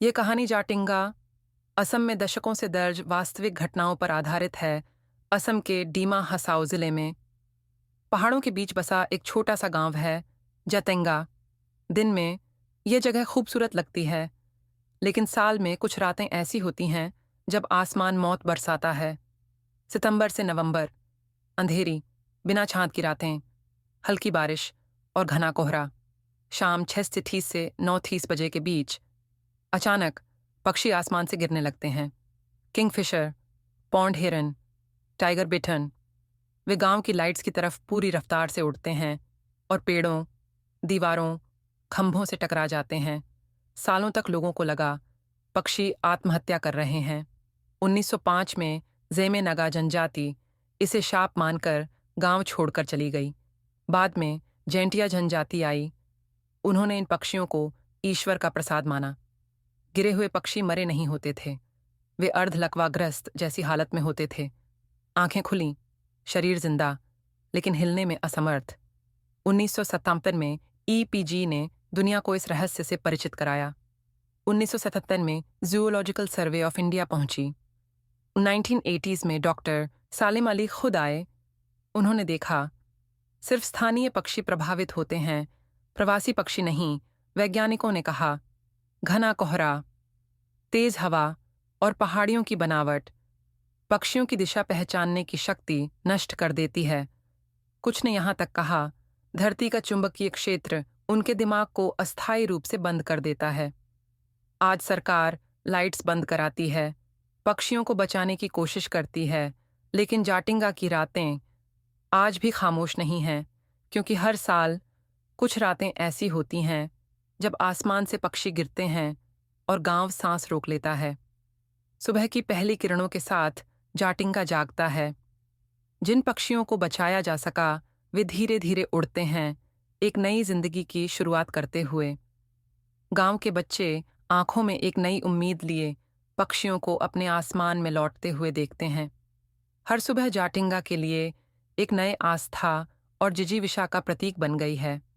ये कहानी जाटिंगा असम में दशकों से दर्ज वास्तविक घटनाओं पर आधारित है। असम के डीमा हसाओ जिले में पहाड़ों के बीच बसा एक छोटा सा गांव है, जतेंगा। दिन में यह जगह खूबसूरत लगती है, लेकिन साल में कुछ रातें ऐसी होती हैं जब आसमान मौत बरसाता है। सितंबर से नवंबर, अंधेरी, बिना छांत की रातें, हल्की बारिश और घना कोहरा। शाम 6:30 से 9:30 बजे के बीच अचानक पक्षी आसमान से गिरने लगते हैं। किंगफिशर, पौंड हिरन, टाइगर बिटन, वे गांव की लाइट्स की तरफ पूरी रफ्तार से उड़ते हैं और पेड़ों, दीवारों, खंभों से टकरा जाते हैं। सालों तक लोगों को लगा पक्षी आत्महत्या कर रहे हैं। 1905 में ज़ेमे नगा जनजाति इसे शाप मानकर गांव छोड़कर चली गई। बाद में जेंटिया जनजाति आई। उन्होंने इन पक्षियों को ईश्वर का प्रसाद माना। गिरे हुए पक्षी मरे नहीं होते थे, वे अर्धलकवाग्रस्त जैसी हालत में होते थे। आंखें खुली, शरीर जिंदा, लेकिन हिलने में असमर्थ। 1957 में ईपीजी ने दुनिया को इस रहस्य से परिचित कराया। 1977 में जूलॉजिकल सर्वे ऑफ इंडिया पहुंची। 1980s में डॉक्टर सालिम अली खुद आए। उन्होंने देखा, सिर्फ स्थानीय पक्षी प्रभावित होते हैं, प्रवासी पक्षी नहीं। वैज्ञानिकों ने कहा, घना कोहरा, तेज हवा और पहाड़ियों की बनावट पक्षियों की दिशा पहचानने की शक्ति नष्ट कर देती है। कुछ ने यहां तक कहा, धरती का चुंबकीय क्षेत्र उनके दिमाग को अस्थायी रूप से बंद कर देता है। आज सरकार लाइट्स बंद कराती है, पक्षियों को बचाने की कोशिश करती है, लेकिन जाटिंगा की रातें आज भी खामोश नहीं हैं, क्योंकि हर साल कुछ रातें ऐसी होती हैं जब आसमान से पक्षी गिरते हैं और गांव सांस रोक लेता है। सुबह की पहली किरणों के साथ जाटिंगा जागता है। जिन पक्षियों को बचाया जा सका, वे धीरे धीरे उड़ते हैं, एक नई जिंदगी की शुरुआत करते हुए। गांव के बच्चे आंखों में एक नई उम्मीद लिए पक्षियों को अपने आसमान में लौटते हुए देखते हैं। हर सुबह जाटिंगा के लिए एक नए आस्था और जिजीविषा का प्रतीक बन गई है।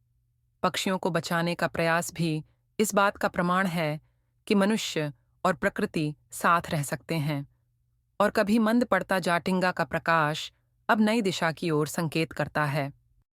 पक्षियों को बचाने का प्रयास भी इस बात का प्रमाण है कि मनुष्य और प्रकृति साथ रह सकते हैं। और कभी मंद पड़ता जाटिंगा का प्रकाश अब नई दिशा की ओर संकेत करता है।